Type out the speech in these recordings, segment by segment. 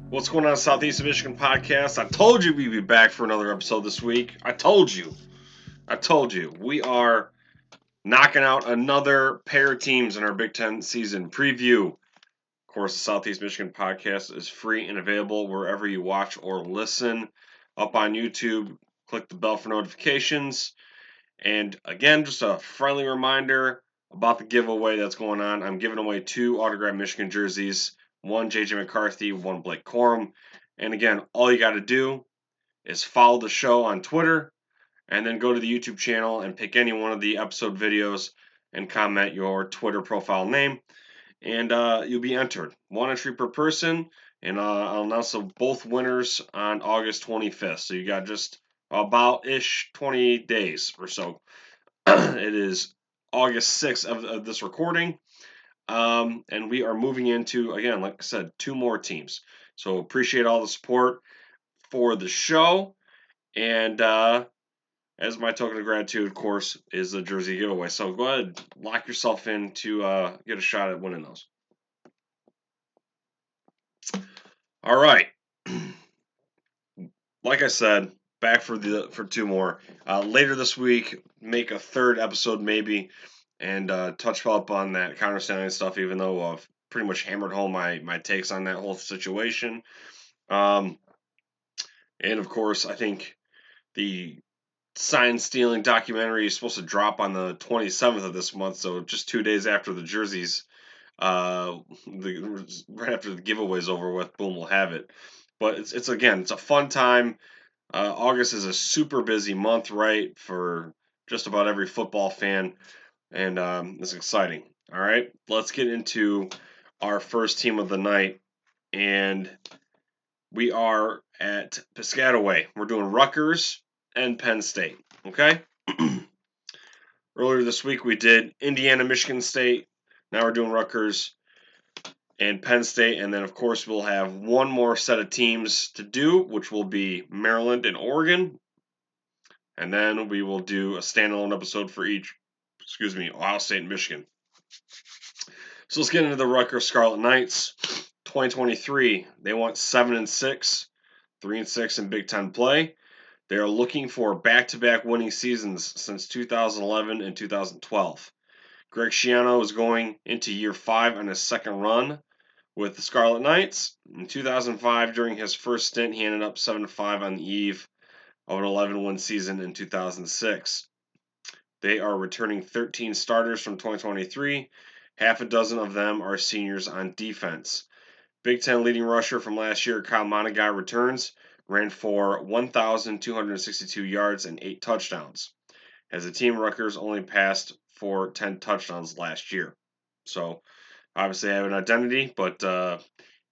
What's going on, Southeast Michigan podcast? I told you we'd be back for another episode this week. I told you. We are knocking out another pair of teams in our Big Ten season preview. Of course, the Southeast Michigan podcast is free and available wherever you watch or listen. Up on YouTube, click the bell for notifications. And again, just a friendly reminder about the giveaway that's going on. I'm giving away 2 autographed Michigan jerseys, one J.J. McCarthy, one Blake Corum. And again, all you got to do is follow the show on Twitter and then go to the YouTube channel and pick any one of the episode videos and comment your Twitter profile name. And you'll be entered. 1 entry per person. And I'll announce both winners on August 25th. So you got just about-ish 20 days or so. It is August 6th of this recording. And we are moving into, again, like I said, 2 more teams. So appreciate all the support for the show. And as my token of gratitude, of course, is the jersey giveaway. So go ahead, lock yourself in to get a shot at winning those. All right. Like I said, back for 2 more. Later this week, make a 3rd episode maybe, and touch up on that counterstanding stuff, even though I've pretty much hammered home my takes on that whole situation. And of course, I think the sign-stealing documentary is supposed to drop on the 27th of this month, so just 2 days after the jerseys, right after the giveaway's over with, boom, we'll have it. But it's a fun time. August is a super busy month, right, for just about every football fan, and it's exciting. All right, let's get into our first team of the night, and we are at Piscataway. We're doing Rutgers and Penn State, okay? Earlier this week, we did Indiana, Michigan State. Now we're doing Rutgers and Penn State, and then, of course, we'll have one more set of teams to do, which will be Maryland and Oregon. And then we will do a standalone episode for each, Ohio State and Michigan. So let's get into the Rutgers Scarlet Knights. 2023, they went 7-6, 3-6 in Big Ten play. They are looking for back-to-back winning seasons since 2011 and 2012. Greg Schiano is going into year 5 on his second run with the Scarlet Knights. In 2005, during his first stint, he ended up 7-5 on the eve of an 11-win season in 2006. They are returning 13 starters from 2023. Half a dozen of them are seniors on defense. Big Ten leading rusher from last year, Kyle Monaghan, returns, ran for 1,262 yards and 8 touchdowns. As a team, Rutgers only passed for 10 touchdowns last year. So, obviously, they have an identity, but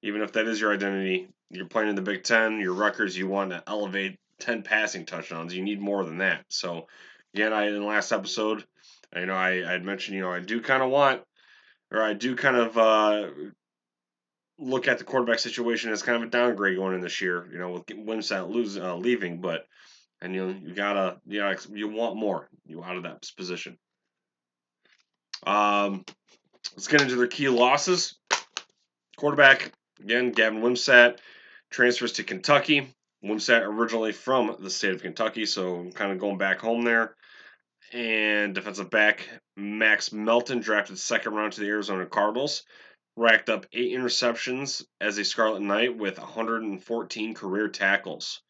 even if that is your identity, you're playing in the Big Ten, you're Rutgers, you want to elevate 10 passing touchdowns. You need more than that. So, again, in the last episode, I had mentioned, I do kind of look at the quarterback situation as kind of a downgrade going in this year, with Wimsatt leaving, but you want more out of that position. Let's get into their key losses. Quarterback, again, Gavin Wimsatt transfers to Kentucky. Wimsatt originally from the state of Kentucky, so kind of going back home there. And defensive back Max Melton, drafted 2nd round to the Arizona Cardinals, racked up 8 interceptions as a Scarlet Knight with 114 career tackles.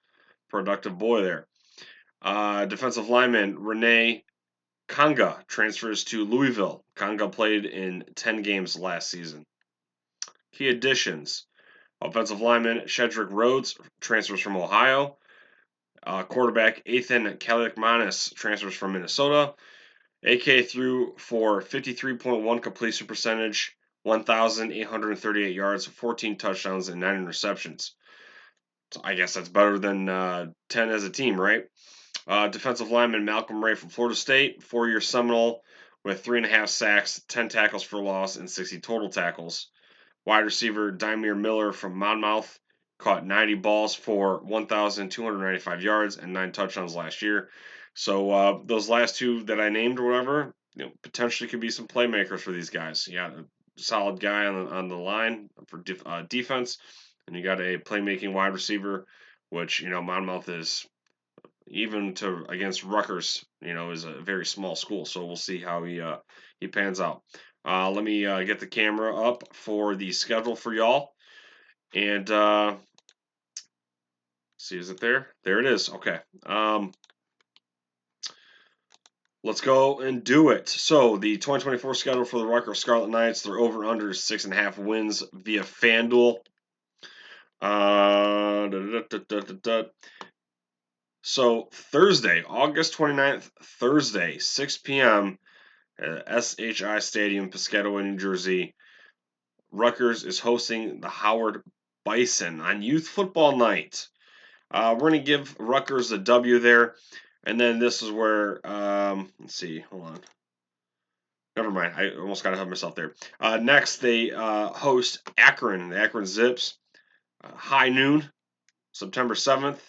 Productive boy there. Defensive lineman Renee Kanga transfers to Louisville. Kanga played in 10 games last season. Key additions. Offensive lineman Shedrick Rhodes transfers from Ohio. Quarterback Ethan Kalikmanis transfers from Minnesota. AK threw for 53.1 completion percentage, 1,838 yards, 14 touchdowns, and 9 interceptions. So I guess that's better than 10 as a team, right? Defensive lineman Malcolm Ray from Florida State, 4-year Seminole, with 3.5 sacks, 10 tackles for loss, and 60 total tackles. Wide receiver Dymere Miller from Monmouth caught 90 balls for 1,295 yards and 9 touchdowns last year. So those last two that I named or whatever, potentially could be some playmakers for these guys. You got a solid guy on the line for defense, and you got a playmaking wide receiver, which Monmouth is even to against Rutgers, is a very small school. So we'll see how he pans out. Let me get the camera up for the schedule for y'all, and see, is it there? There it is. Okay. Let's go and do it. So the 2024 schedule for the Rutgers Scarlet Knights, they're over under 6.5 wins via FanDuel. Da, da, da, so Thursday, August 29th, Thursday, 6 p.m. SHI Stadium, Piscataway, New Jersey. Rutgers is hosting the Howard Bison on Youth Football Night. We're going to give Rutgers a W there. And then this is where, let's see, hold on. Never mind. I almost got ahead of myself there. Next, they host Akron, the Akron Zips. High noon, September 7th.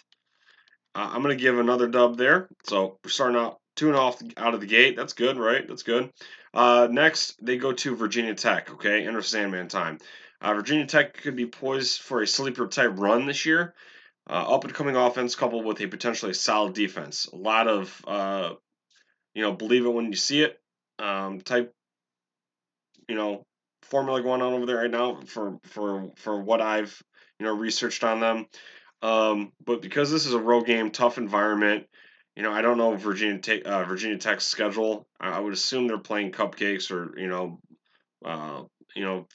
I'm going to give another dub there. So we're starting out 2-0 out of the gate. That's good, right? That's good. Next, they go to Virginia Tech, okay? Enter Sandman time. Virginia Tech could be poised for a sleeper type run this year. Up and coming offense coupled with a potentially solid defense. A lot of, believe it when you see it type, formula going on over there right now for what I've, researched on them. But because this is a road game, tough environment, I don't know Virginia Tech's schedule. I would assume they're playing cupcakes or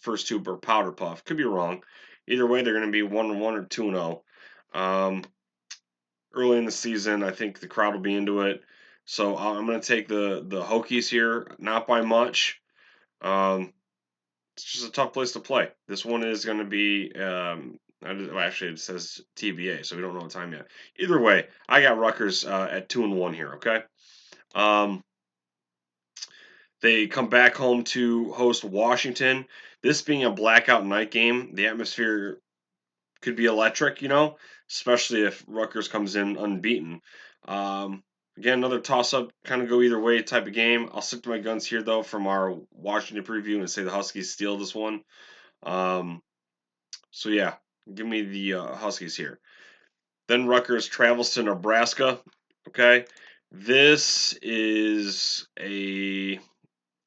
first two or powder puff. Could be wrong. Either way, they're going to be 1-1 or 2-0. Early in the season, I think the crowd will be into it. So I'm going to take the Hokies here, not by much. It's just a tough place to play. This one is going to be. Actually, it says TBA, so we don't know the time yet. Either way, I got Rutgers at 2-1 here. Okay. They come back home to host Washington. This being a blackout night game, the atmosphere could be electric, especially if Rutgers comes in unbeaten. Again, another toss-up, kind of go either way type of game. I'll stick to my guns here, though, from our Washington preview and say the Huskies steal this one. So, yeah, give me the Huskies here. Then Rutgers travels to Nebraska, okay? This is a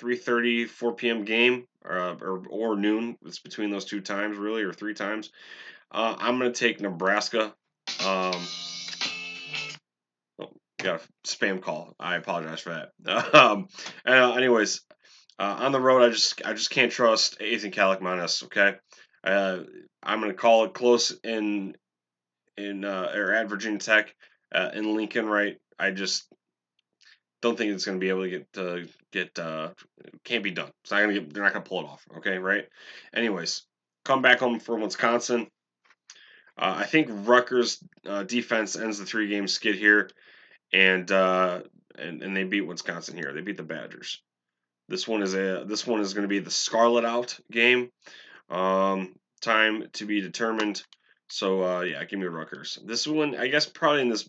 3:30, 4 p.m. game, or noon. It's between those two times, really, or three times. I'm going to take Nebraska. Got a spam call. I apologize for that. Anyways, on the road, I just can't trust Ethan Kaliakmanis. Okay, I'm going to call it close in or at Virginia Tech in Lincoln. Right, I just don't think it's going to be able to get can't be done. It's not going to get. They're not going to pull it off. Okay, right. Anyways, come back home for Wisconsin. I think Rutgers defense ends the 3-game skid here, and they beat Wisconsin here. They beat the Badgers. This one is going to be the Scarlet Out game. Time to be determined. So yeah, give me Rutgers. This one, I guess, probably in this.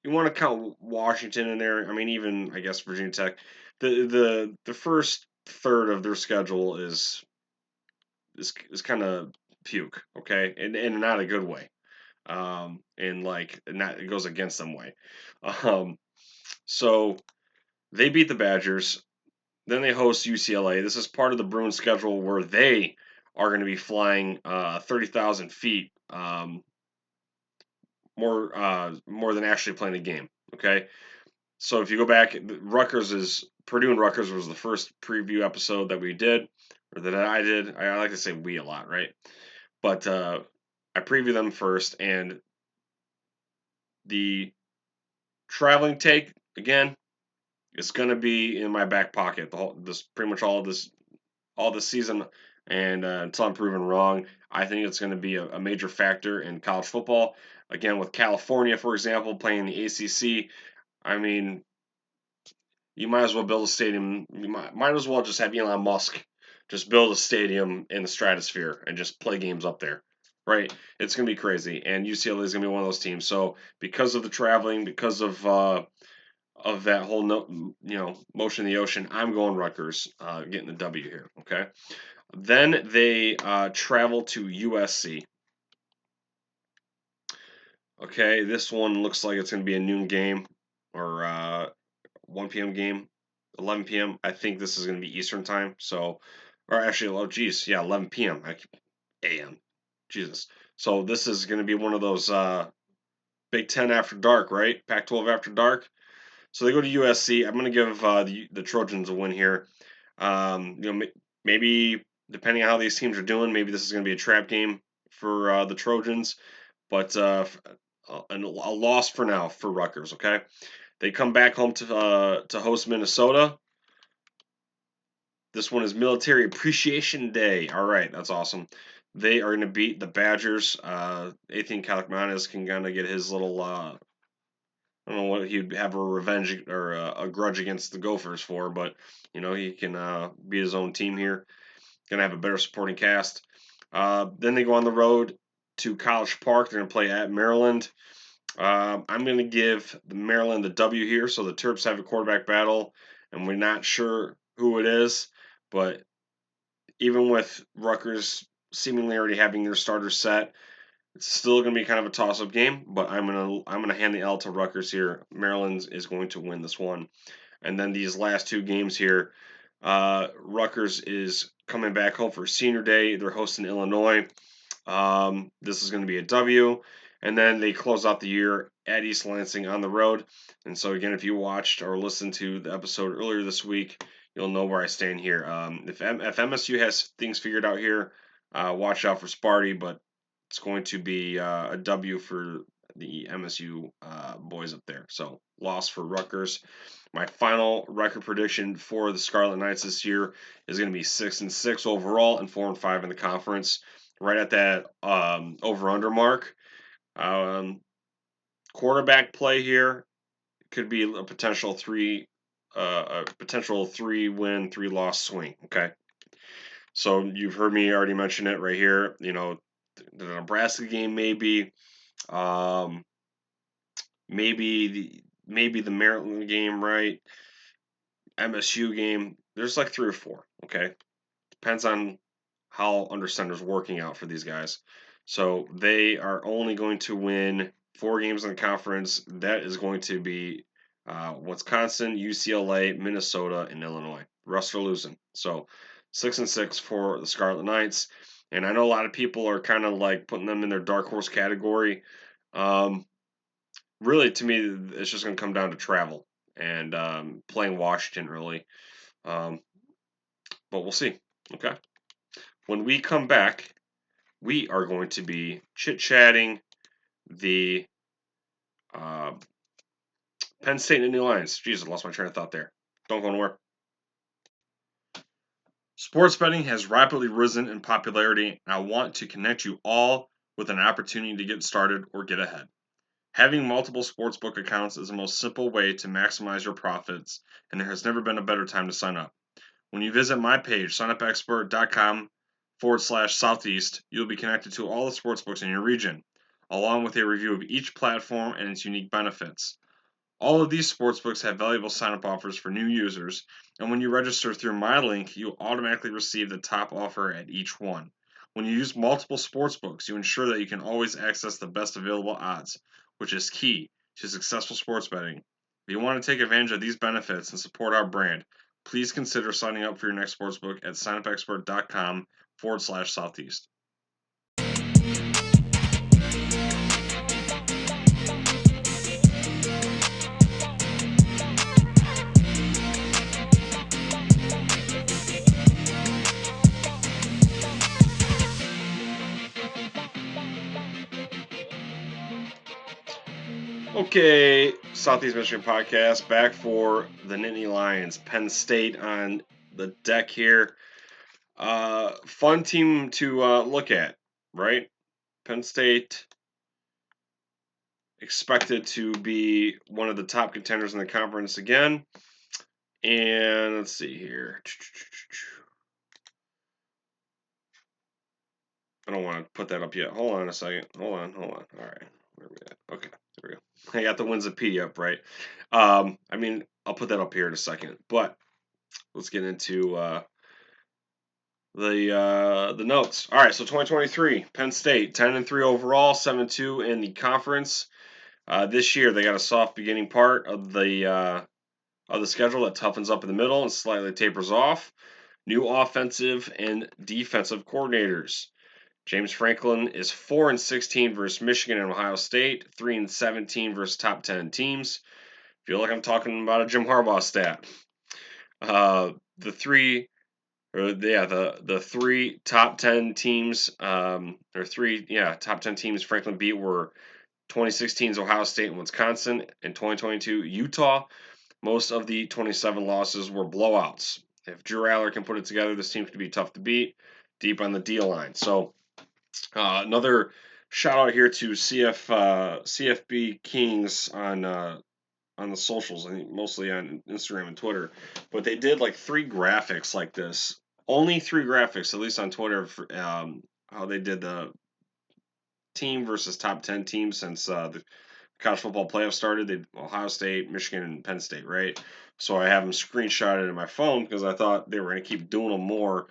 You want to count Washington in there? I mean, even I guess Virginia Tech. The first third of their schedule is kind of puke. Okay, and not a good way. And like not it goes against them way. So they beat the Badgers. Then they host UCLA. This is part of the Bruins schedule where they are going to be flying 30,000 feet more than actually playing a game. Okay, so if you go back, Purdue and Rutgers was the first preview episode that we did, or that I did. I like to say we a lot, right? But I previewed them first, and the traveling take again is going to be in my back pocket. Pretty much all this season, and until I'm proven wrong, I think it's going to be a major factor in college football. Again, with California, for example, playing the ACC, I mean, you might as well build a stadium. You might as well just have Elon Musk just build a stadium in the stratosphere and just play games up there, right? It's gonna be crazy, and UCLA is gonna be one of those teams. So because of the traveling, because of that whole motion in the ocean, I'm going Rutgers, getting the W here. Okay, then they travel to USC. Okay, this one looks like it's gonna be a noon game or 1 p.m. game, 11 p.m. I think this is going to be Eastern time. So, or actually, oh geez, yeah, 11 p.m. a.m. Jesus. So this is going to be one of those Big Ten after dark, right? Pac-12 after dark. So they go to USC. I'm going to give the Trojans a win here. Maybe depending on how these teams are doing, maybe this is going to be a trap game for the Trojans, but a loss for now for Rutgers. Okay. They come back home to host Minnesota. This one is Military Appreciation Day. All right, that's awesome. They are going to beat the Badgers. Athan Kalakmanis can kind of get his little, I don't know what he'd have a revenge or a grudge against the Gophers for, but, he can beat his own team here. Going to have a better supporting cast. Then they go on the road to College Park. They're going to play at Maryland. I'm going to give the Maryland the W here. So the Terps have a quarterback battle, and we're not sure who it is. But even with Rutgers seemingly already having their starters set, it's still going to be kind of a toss-up game. But I'm gonna hand the L to Rutgers here. Maryland is going to win this one. And then these last two games here, Rutgers is coming back home for Senior Day. They're hosting Illinois. This is going to be a W. And then they close out the year at East Lansing on the road. And so, again, if you watched or listened to the episode earlier this week, you'll know where I stand here. If MSU has things figured out here, watch out for Sparty, but it's going to be a W for the MSU boys up there. So, loss for Rutgers. My final record prediction for the Scarlet Knights this year is going to be 6-6 overall and 4-5 in the conference, right at that over/under mark. Quarterback play here could be a potential three win, 3-loss swing. Okay, so you've heard me already mention it right here. The Nebraska game um, maybe the Maryland game, right? MSU game. There's like 3 or 4. Okay, depends on how under center's working out for these guys. So they are only going to win 4 games in the conference. That is going to be Wisconsin, UCLA, Minnesota, and Illinois. The rest are losing. So 6-6 for the Scarlet Knights. And I know a lot of people are kind of like putting them in their dark horse category. Really, to me, it's just going to come down to travel and playing Washington, really. Um, but we'll see. Okay. When we come back, we are going to be chit-chatting the uh, Penn State and Nittany Lions. Jesus, I lost my train of thought there. Don't go nowhere. Sports betting has rapidly risen in popularity, and I want to connect you all with an opportunity to get started or get ahead. Having multiple sportsbook accounts is the most simple way to maximize your profits, and there has never been a better time to sign up. When you visit my page, signupexpert.com/southeast, you'll be connected to all the sportsbooks in your region, along with a review of each platform and its unique benefits. All of these sportsbooks have valuable sign-up offers for new users, and when you register through my link, you automatically receive the top offer at each one. When you use multiple sportsbooks, you ensure that you can always access the best available odds, which is key to successful sports betting. If you want to take advantage of these benefits and support our brand, please consider signing up for your next sportsbook at signupexpert.com/southeast. Okay, Southeast Michigan podcast back for the Nittany Lions. Penn State on the deck here. Fun team to look at, right? Penn State expected to be one of the top contenders in the conference again. And let's see here. I don't want to put that up yet. Hold on a second. Hold on. All right. Where are we at? Okay, there we go. I got the Wikipedia up, right? I mean, I'll put that up here in a second. But let's get into the notes. All right, so 2023, Penn State, 10-3 overall, 7-2 in the conference. This year they got a soft beginning part of the schedule that toughens up in the middle and slightly tapers off. New offensive and defensive coordinators. James Franklin is 4-16 versus Michigan and Ohio State, 3-17 versus top 10 teams. Feel like I'm talking about a Jim Harbaugh stat. The three, or yeah, the three top 10 teams, top 10 teams Franklin beat were 2016's Ohio State and Wisconsin, and 2022 Utah. Most of the 27 losses were blowouts. If Drew Aller can put it together, this team could be tough to beat, deep on the D line. So another shout out here to CFB Kings on the socials, I think mostly on Instagram and Twitter. But they did like 3 graphics like this. Only 3 graphics, at least on Twitter, for, how they did the team versus top 10 teams since the college football playoff started. They Ohio State, Michigan, and Penn State, right? So I have them screenshotted in my phone because I thought they were going to keep doing them more,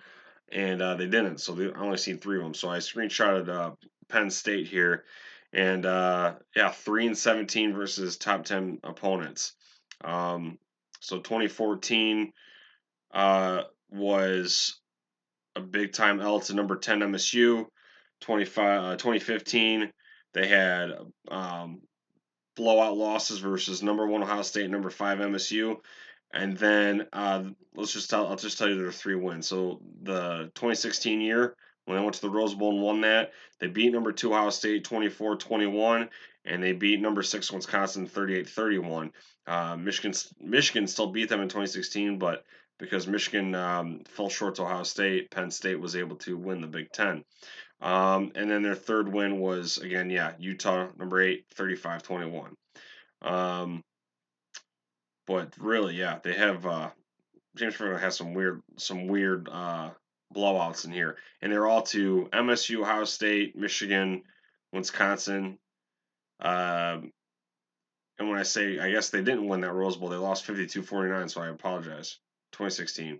and they didn't. So I only seen 3 of them. So I screenshotted Penn State here, and yeah, 3-17 versus top 10 opponents. So 2014 was a big time L to number 10 MSU. 2015 they had um, blowout losses versus number 1 Ohio State, number 5 MSU, and then I'll just tell you there are 3 wins. So the 2016 year when they went to the Rose Bowl and won that, they beat number 2 Ohio State 24-21, and they beat number 6 Wisconsin 38-31. Michigan still beat them in 2016, but because Michigan fell short to Ohio State, Penn State was able to win the Big Ten. And then their third win was again, yeah, Utah, number 8, 35-21. Um, but really, yeah, they have James Franklin has some weird blowouts in here, and they're all to MSU, Ohio State, Michigan, Wisconsin. And when I say, I guess they didn't win that Rose Bowl, they lost 52-49, so I apologize. 2016.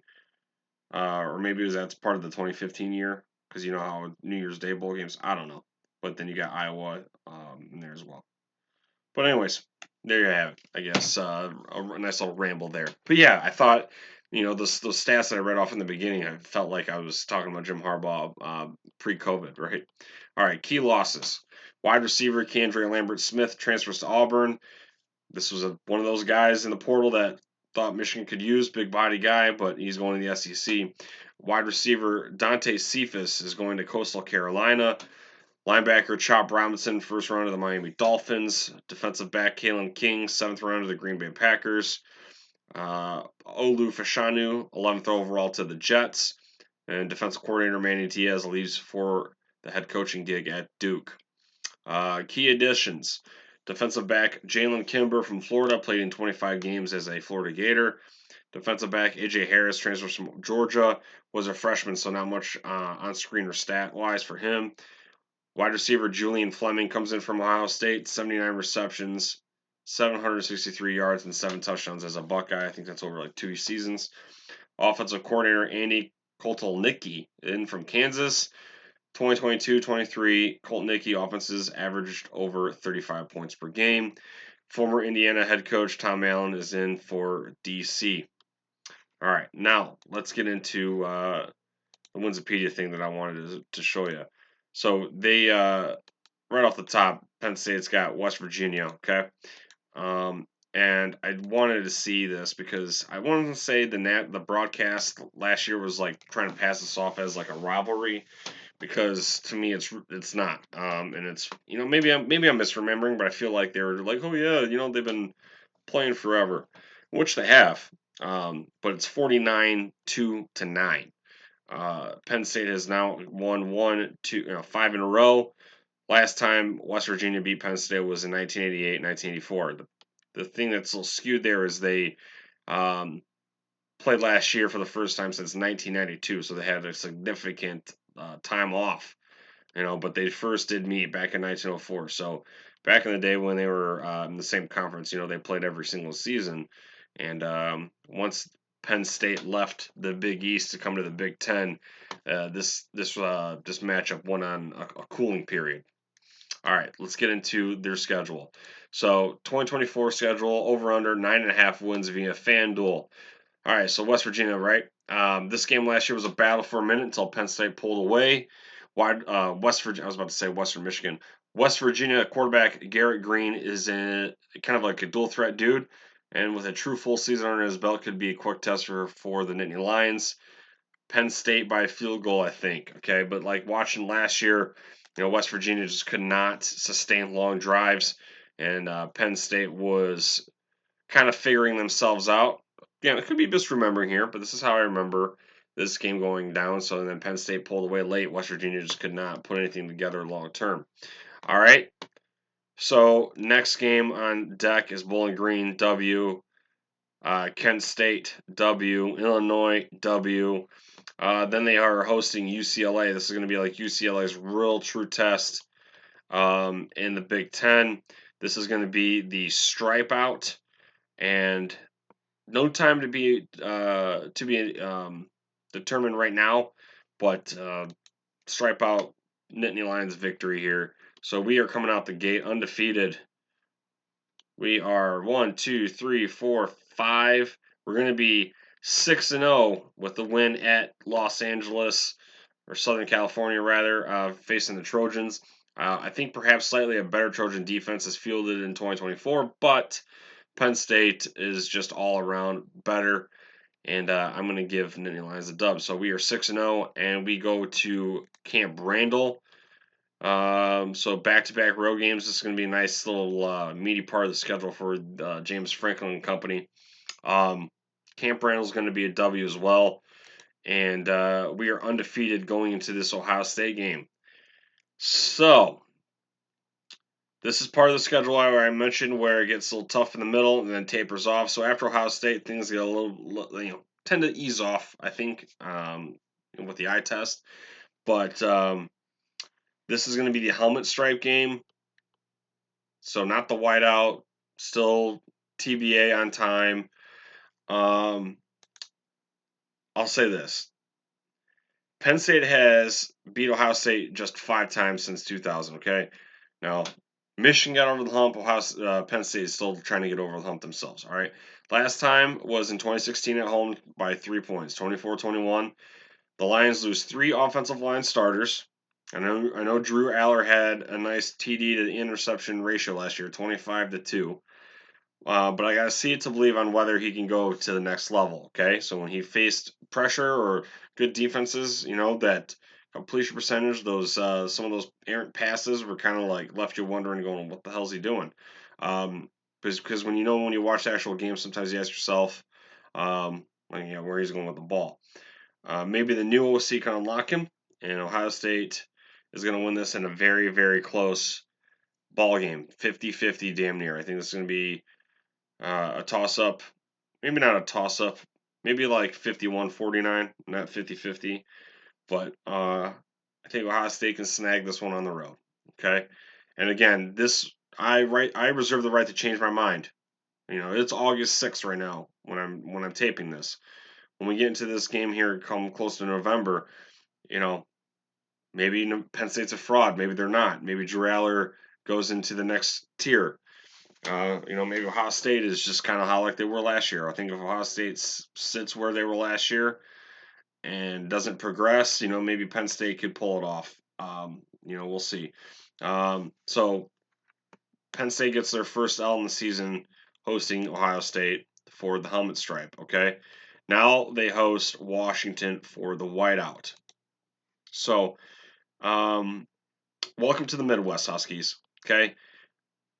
Or maybe it was that's part of the 2015 year, because you know how New Year's Day bowl games. I don't know, but then you got Iowa in there as well. But anyways, there you have it. I guess a nice little ramble there. But yeah, I thought those stats that I read off in the beginning, I felt like I was talking about Jim Harbaugh pre-COVID, right? All right, key losses. Wide receiver Keandre Lambert-Smith transfers to Auburn. This was one of those guys in the portal that thought Michigan could use, big body guy, but he's going to the SEC. Wide receiver Dante Cephas is going to Coastal Carolina. Linebacker Chop Robinson, first round of the Miami Dolphins. Defensive back Kalen King, 7th round of the Green Bay Packers. Olu Fashanu, 11th overall to the Jets. And defensive coordinator Manny Diaz leaves for the head coaching gig at Duke. Key additions. Defensive back Jalen Kimber from Florida played in 25 games as a Florida Gator. Defensive back AJ Harris transfers from Georgia, was a freshman, so not much on screen or stat wise for him. Wide receiver Julian Fleming comes in from Ohio State, 79 receptions, 763 yards, and 7 touchdowns as a Buckeye. I think that's over like 2 seasons. Offensive coordinator Andy Kotelnicki in from Kansas. 2022-23, Kotelnicki offenses averaged over 35 points per game. Former Indiana head coach Tom Allen is in for DC. All right, now let's get into the Wikipedia thing that I wanted to show you. So they right off the top, Penn State's got West Virginia. Okay, and I wanted to see this because I wanted to say the broadcast last year was like trying to pass this off as like a rivalry, because to me it's not. And it's maybe I'm misremembering, but I feel like they were like, oh yeah, they've been playing forever, which they have. But it's 49-9. Penn State has now won 5 in a row. Last time West Virginia beat Penn State was in 1988, 1984. The thing that's a little skewed there is they played last year for the first time since 1992, so they had a significant time off. But they first did meet back in 1904. So back in the day when they were in the same conference, they played every single season. And once Penn State left the Big East to come to the Big Ten, this matchup went on a cooling period. All right, let's get into their schedule. So 2024 schedule over under 9.5 wins via FanDuel. All right, so West Virginia, right? This game last year was a battle for a minute until Penn State pulled away. West Virginia, I was about to say Western Michigan. West Virginia quarterback Garrett Green is in kind of like a dual threat dude, and with a true full season under his belt, could be a quick test for the Nittany Lions. Penn State by a field goal, I think. Okay, but like watching last year, West Virginia just could not sustain long drives, and Penn State was kind of figuring themselves out. Yeah, it could be misremembering here, but this is how I remember this game going down. So then Penn State pulled away late. West Virginia just could not put anything together long term. All right. So next game on deck is Bowling Green W, Kent State W, Illinois W. Then they are hosting UCLA. This is going to be like UCLA's real true test in the Big Ten. This is going to be the stripe out, and no time to be determined right now, but stripe out Nittany Lions victory here. So we are coming out the gate undefeated. We are 1, 2, 3, 4, 5. We're going to be 6-0 with the win at Los Angeles, or Southern California rather, facing the Trojans. I think perhaps slightly a better Trojan defense is fielded in 2024, but Penn State is just all around better, and I'm going to give Nittany Lions a dub. So we are 6-0, and we go to Camp Randall. So back-to-back road games. This is going to be a nice little meaty part of the schedule for James Franklin and company. Camp Randall is going to be a W as well, and we are undefeated going into this Ohio State game. So this is part of the schedule where I mentioned where it gets a little tough in the middle and then tapers off. So after Ohio State, things get a little, tend to ease off, I think, with the eye test. But this is going to be the helmet stripe game. So not the whiteout, still TBA on time. I'll say this. Penn State has beat Ohio State just 5 times since 2000, okay? Now, Michigan got over the hump. Penn State is still trying to get over the hump themselves, all right? Last time was in 2016 at home by 3 points, 24-21. The Lions lose 3 offensive line starters. I know Drew Aller had a nice TD to interception ratio last year, 25-2. But I got to see it to believe on whether he can go to the next level. Okay, so when he faced pressure or good defenses, that completion percentage, those some of those errant passes were kind of like left you wondering, going, what the hell's he doing? Because when you watch the actual game, sometimes you ask yourself, where he's going with the ball. Maybe the new OC can unlock him, and Ohio State is going to win this in a very, very close ball game, 50-50 damn near. I think this is going to be a toss up, maybe not a toss up, maybe like 51-49, not 50-50. But I think Ohio State can snag this one on the road. Okay, and again, I reserve the right to change my mind. It's August 6th right now when I'm taping this. When we get into this game here, come close to November, maybe Penn State's a fraud. Maybe they're not. Maybe Drew Aller goes into the next tier. Maybe Ohio State is just kind of how like they were last year. I think if Ohio State sits where they were last year and doesn't progress, maybe Penn State could pull it off. We'll see. So Penn State gets their first L in the season hosting Ohio State for the helmet stripe. Okay, now they host Washington for the whiteout. So, welcome to the Midwest, Huskies. Okay,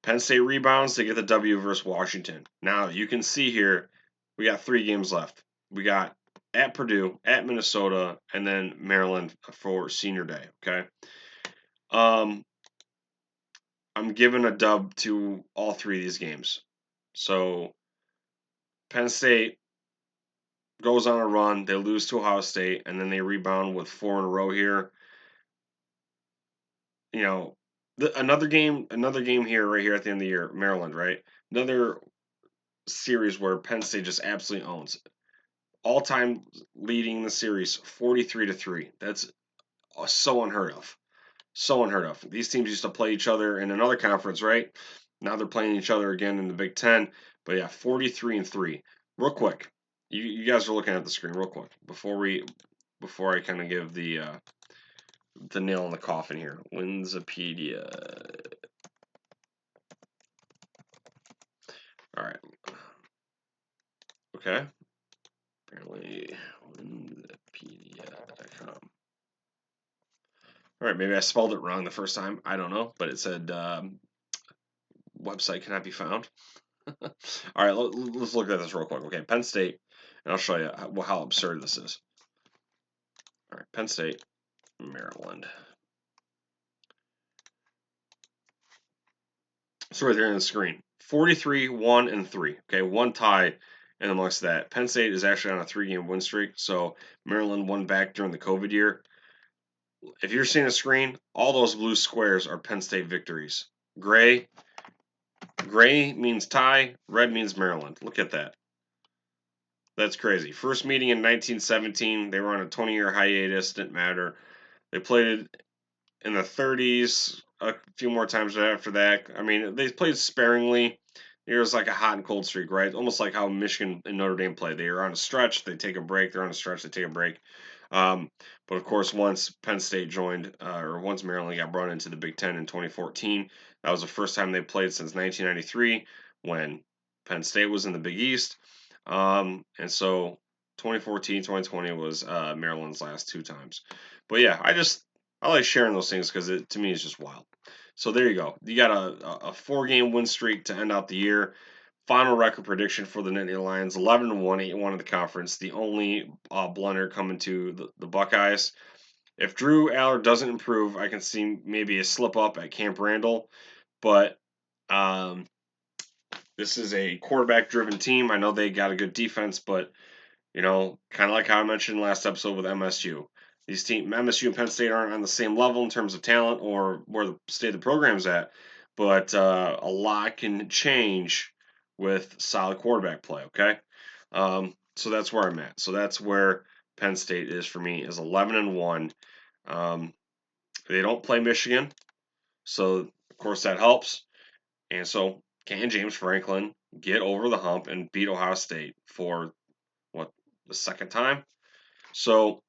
Penn State rebounds to get the W versus Washington. Now you can see here we got 3 games left. We got at Purdue, at Minnesota, and then Maryland for Senior Day. Okay. I'm giving a dub to all 3 of these games. So Penn State goes on a run. They lose to Ohio State, and then they rebound with 4 in a row here. You know, another game here, right here at the end of the year, Maryland, right? Another series where Penn State just absolutely owns. All time leading the series 43-3. That's so unheard of. So unheard of. These teams used to play each other in another conference, right? Now they're playing each other again in the Big Ten. But yeah, 43-3. Real quick, you guys are looking at the screen real quick before I kind of give the nail in the coffin here. Winsipedia. All right. Okay. Apparently, Winsipedia.com. All right, maybe I spelled it wrong the first time. I don't know, but it said website cannot be found. All right, let's look at this real quick. Okay, Penn State, and I'll show you how absurd this is. All right, Penn State, Maryland. So right there on the screen, 43, 1, and 3. Okay, one tie in amongst that. Penn State is actually on a 3-game win streak, so Maryland won back during the COVID year. If you're seeing a screen, all those blue squares are Penn State victories. Gray means tie, red means Maryland. Look at that. That's crazy. First meeting in 1917. They were on a 20-year hiatus. Didn't matter. They played in the 30s a few more times after that. I mean, they played sparingly. It was like a hot and cold streak, right? Almost like how Michigan and Notre Dame play. They are on a stretch, they take a break. They're on a stretch, they take a break. Um, but of course, once Penn State joined, or once Maryland got brought into the Big Ten in 2014, that was the first time they played since 1993 when Penn State was in the Big East. And so 2014, 2020 was Maryland's last 2 times. But yeah, I like sharing those things because it to me is just wild. So there you go. You got a 4-game win streak to end out the year. Final record prediction for the Nittany Lions: 11-1, 8-1 in the conference. The only blunder coming to the Buckeyes. If Drew Aller doesn't improve, I can see maybe a slip up at Camp Randall. But um, this is a quarterback driven team. I know they got a good defense, but kind of like how I mentioned last episode with MSU. MSU and Penn State aren't on the same level in terms of talent or where the state of the program's at, but a lot can change with solid quarterback play. Okay, so that's where I'm at. So that's where Penn State is for me is 11-1. Um, they don't play Michigan, so of course that helps. And so can James Franklin get over the hump and beat Ohio State for what, the second time? So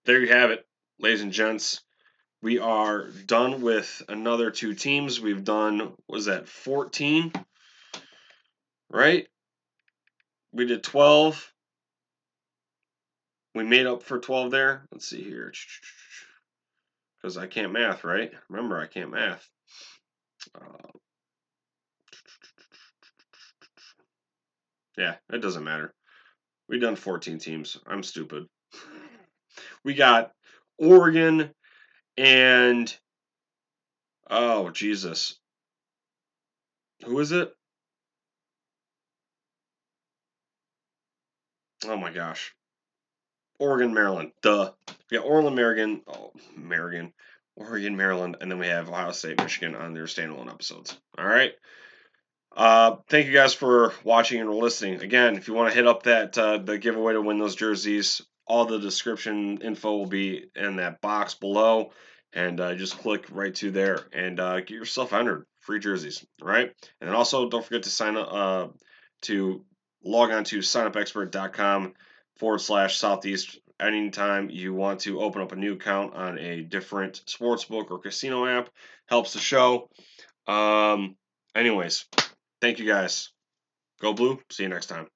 there you have it, ladies and gents. We are done with another 2 teams. We've done, was that 14? Right? We did 12. We made up for 12 there. Let's see here. Because I can't math, right? Remember, I can't math. Yeah, it doesn't matter. We done 14 teams. I'm stupid. We got Oregon and, oh, Jesus. Who is it? Oh my gosh. Oregon, Maryland. Duh. We got Oregon, Oregon, Maryland, and then we have Ohio State, Michigan on their standalone episodes. All right. Thank you guys for watching and listening. Again, if you want to hit up that the giveaway to win those jerseys, all the description info will be in that box below, and just click right to there and get yourself entered. Free jerseys, all right? And then also don't forget to sign up to log on to signupexpert.com/southeast. Anytime you want to open up a new account on a different sportsbook or casino app, helps the show. Anyways. Thank you guys. Go Blue. See you next time.